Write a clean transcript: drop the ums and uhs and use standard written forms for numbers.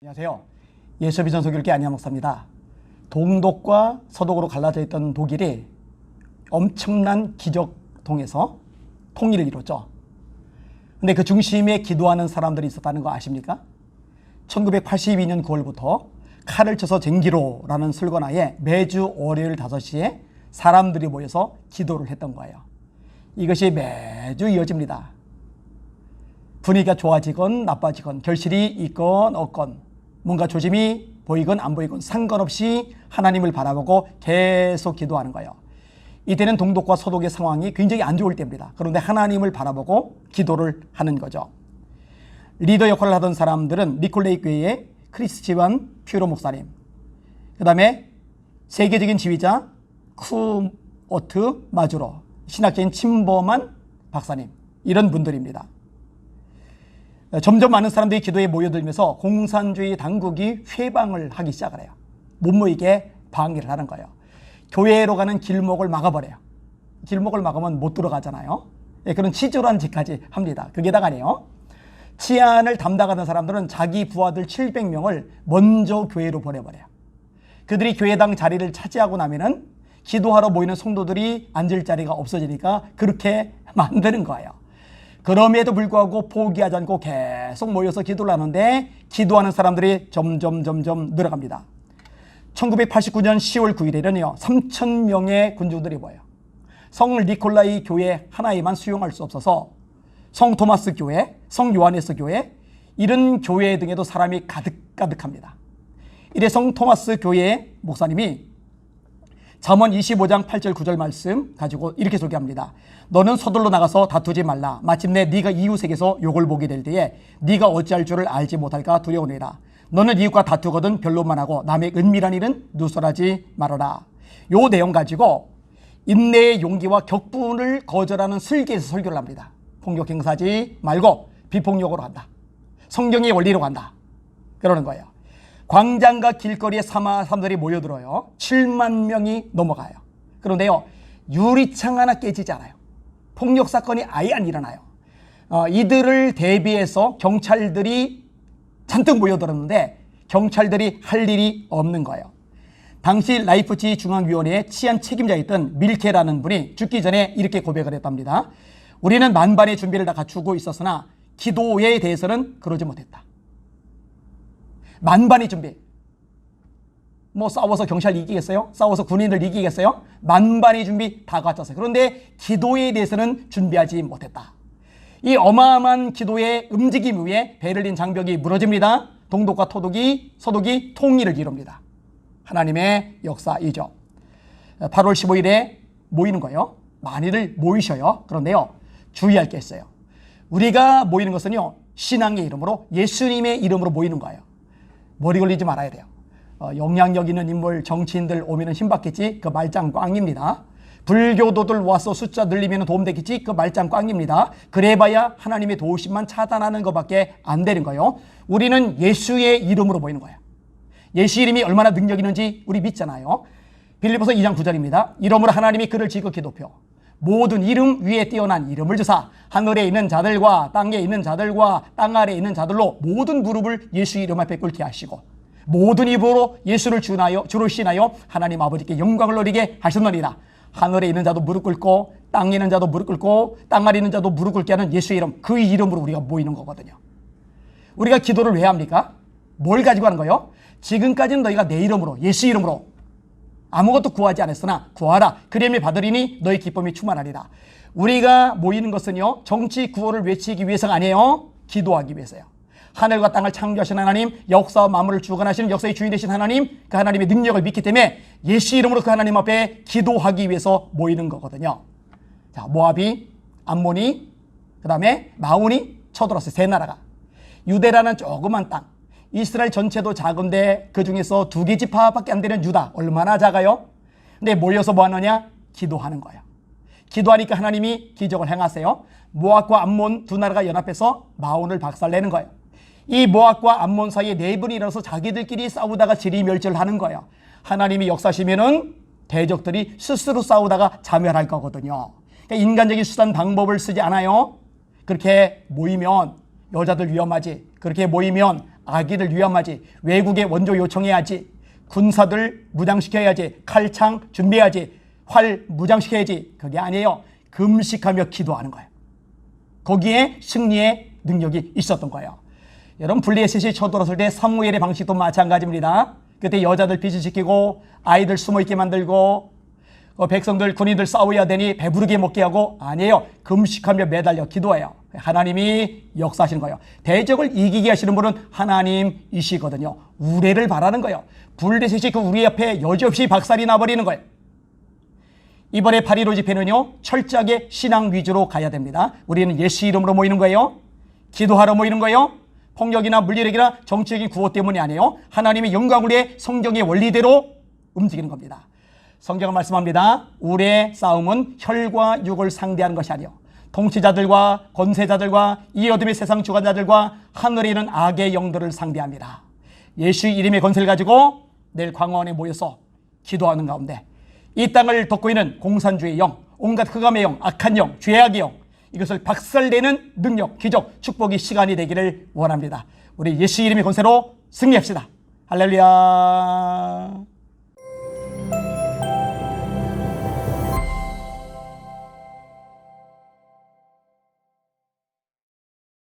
안녕하세요. 예수비전 소교육계 안양 목사입니다. 동독과 서독으로 갈라져 있던 독일이 엄청난 기적 통해서 통일을 이뤘죠. 근데 그 중심에 기도하는 사람들이 있었다는 거 아십니까? 1982년 9월부터 칼을 쳐서 쟁기로라는 슬건하에 매주 월요일 5시에 사람들이 모여서 기도를 했던 거예요. 이것이 매주 이어집니다. 분위기가 좋아지건 나빠지건, 결실이 있건 없건, 뭔가 조짐이 보이건 안 보이건 상관없이 하나님을 바라보고 계속 기도하는 거예요. 이때는 동독과 서독의 상황이 굉장히 안 좋을 때입니다. 그런데 하나님을 바라보고 기도를 하는 거죠. 리더 역할을 하던 사람들은 니콜레이 교회의 크리스티안 퓨로 목사님, 그 다음에 세계적인 지휘자 쿠오트 마주로, 신학자인 침버만 박사님, 이런 분들입니다. 점점 많은 사람들이 기도에 모여들면서 공산주의 당국이 회방을 하기 시작을 해요. 못 모이게 방해를 하는 거예요. 교회로 가는 길목을 막아버려요. 길목을 막으면 못 들어가잖아요. 그런 치졸한 짓까지 합니다. 거기에다가요, 치안을 담당하는 사람들은 자기 부하들 700명을 먼저 교회로 보내버려요. 그들이 교회당 자리를 차지하고 나면은 기도하러 모이는 성도들이 앉을 자리가 없어지니까 그렇게 만드는 거예요. 그럼에도 불구하고 포기하지 않고 계속 모여서 기도를 하는데 기도하는 사람들이 점점 늘어갑니다. 1989년 10월 9일에는요 3,000명의 군중들이 모여요. 성 니콜라이 교회 하나에만 수용할 수 없어서 성 토마스 교회, 성 요하네스 교회, 이런 교회 등에도 사람이 가득합니다. 이래 성 토마스 교회 목사님이 잠언 25장 8절 9절 말씀 가지고 이렇게 소개합니다. 너는 서둘러 나가서 다투지 말라. 마침내 네가 이웃에게서 욕을 보게 될 때에 네가 어찌할 줄을 알지 못할까 두려우니라. 너는 이웃과 다투거든 변론만 하고 남의 은밀한 일은 누설하지 말아라. 요 내용 가지고 인내의 용기와 격분을 거절하는 슬기에서 설교를 합니다. 폭력 행사하지 말고 비폭력으로 간다. 성경의 원리로 간다. 그러는 거예요. 광장과 길거리에 사람들이 모여들어요. 7만 명이 넘어가요. 그런데요, 유리창 하나 깨지지 않아요. 폭력 사건이 아예 안 일어나요. 이들을 대비해서 경찰들이 잔뜩 모여들었는데 경찰들이 할 일이 없는 거예요. 당시 라이프치히 중앙위원회의 치안 책임자였던 밀케라는 분이 죽기 전에 이렇게 고백을 했답니다. 우리는 만반의 준비를 다 갖추고 있었으나 기도에 대해서는 그러지 못했다. 만반의 준비. 뭐 싸워서 경찰 이기겠어요? 싸워서 군인들 이기겠어요? 만반의 준비 다 갖췄어요. 그런데 기도에 대해서는 준비하지 못했다. 이 어마어마한 기도의 움직임 위에 베를린 장벽이 무너집니다. 동독과 서독이 통일을 이룹니다. 하나님의 역사이죠. 8월 15일에 모이는 거예요. 많이들 모이셔요. 그런데요, 주의할 게 있어요. 우리가 모이는 것은요, 신앙의 이름으로, 예수님의 이름으로 모이는 거예요. 머리 걸리지 말아야 돼요. 영향력 있는 인물, 정치인들 오면 힘받겠지? 그 말짱 꽝입니다. 불교도들 와서 숫자 늘리면 도움되겠지? 그 말짱 꽝입니다. 그래봐야 하나님의 도우심만 차단하는 것밖에 안 되는 거예요. 우리는 예수의 이름으로 모이는 거예요. 예수 이름이 얼마나 능력 있는지 우리 믿잖아요. 빌립보서 2장 9절입니다. 이러므로 하나님이 그를 지극히 높여 모든 이름 위에 뛰어난 이름을 주사 하늘에 있는 자들과 땅에 있는 자들과 땅 아래에 있는 자들로 모든 무릎을 예수 이름 앞에 꿇게 하시고 모든 입으로 예수를 주로 신하여 하나님 아버지께 영광을 돌리게 하셨느니라. 하늘에 있는 자도 무릎 꿇고 땅에 있는 자도 무릎 꿇고 땅 아래에 있는 자도 무릎 꿇게 하는 예수 이름, 그 이름으로 우리가 모이는 거거든요. 우리가 기도를 왜 합니까? 뭘 가지고 하는 거예요? 지금까지는 너희가 내 이름으로, 예수 이름으로 아무것도 구하지 않았으나 구하라. 그리함을 받으리니 너희 기쁨이 충만하리라. 우리가 모이는 것은요, 정치 구호를 외치기 위해서가 아니에요. 기도하기 위해서요. 하늘과 땅을 창조하신 하나님, 역사와 만물을 주관하시는 역사의 주인 되신 하나님, 그 하나님의 능력을 믿기 때문에 예수 이름으로 그 하나님 앞에 기도하기 위해서 모이는 거거든요. 자, 모압이, 암몬이, 그 다음에 마온이 쳐들었어요. 세 나라가. 유대라는 조그만 땅, 이스라엘 전체도 작은데 그 중에서 2개 지파밖에 안 되는 유다, 얼마나 작아요? 근데 모여서 뭐 하느냐? 기도하는 거예요. 기도하니까 하나님이 기적을 행하세요. 모압과 암몬 두 나라가 연합해서 마온을 박살내는 거예요. 이 모압과 암몬 사이에 네 분이 일어나서 자기들끼리 싸우다가 지리멸절을 하는 거예요. 하나님이 역사시면은 대적들이 스스로 싸우다가 자멸할 거거든요. 그러니까 인간적인 수단 방법을 쓰지 않아요. 그렇게 모이면 여자들 위험하지. 그렇게 모이면 아기를 위험하지, 외국에 원조 요청해야지, 군사들 무장시켜야지, 칼창 준비해야지, 활 무장시켜야지. 그게 아니에요. 금식하며 기도하는 거예요. 거기에 승리의 능력이 있었던 거예요. 여러분, 블레셋이 쳐들어왔을 때 사무엘의 방식도 마찬가지입니다. 그때 여자들 비신시키고 아이들 숨어있게 만들고 백성들 군인들 싸워야 되니 배부르게 먹게 하고, 아니에요. 금식하며 매달려 기도해요. 하나님이 역사하시는 거예요. 대적을 이기게 하시는 분은 하나님이시거든요. 우레를 바라는 거예요. 블레셋이 그 우리 앞에 여지없이 박살이 나버리는 거예요. 이번에 8.15 집회는요, 철저하게 신앙 위주로 가야 됩니다. 우리는 예수 이름으로 모이는 거예요. 기도하러 모이는 거예요. 폭력이나 물리력이나 정치적인 구호 때문이 아니에요. 하나님의 영광을 위해 성경의 원리대로 움직이는 겁니다. 성경은 말씀합니다. 우리의 싸움은 혈과 육을 상대하는 것이 아니요, 통치자들과 권세자들과 이 어둠의 세상 주관자들과 하늘에 있는 악의 영들을 상대합니다. 예수 이름의 권세를 가지고 내일 광화원에 모여서 기도하는 가운데 이 땅을 덮고 있는 공산주의 영, 온갖 흑암의 영, 악한 영, 죄악의 영, 이것을 박살내는 능력, 기적, 축복이 시간이 되기를 원합니다. 우리 예수 이름의 권세로 승리합시다. 할렐루야.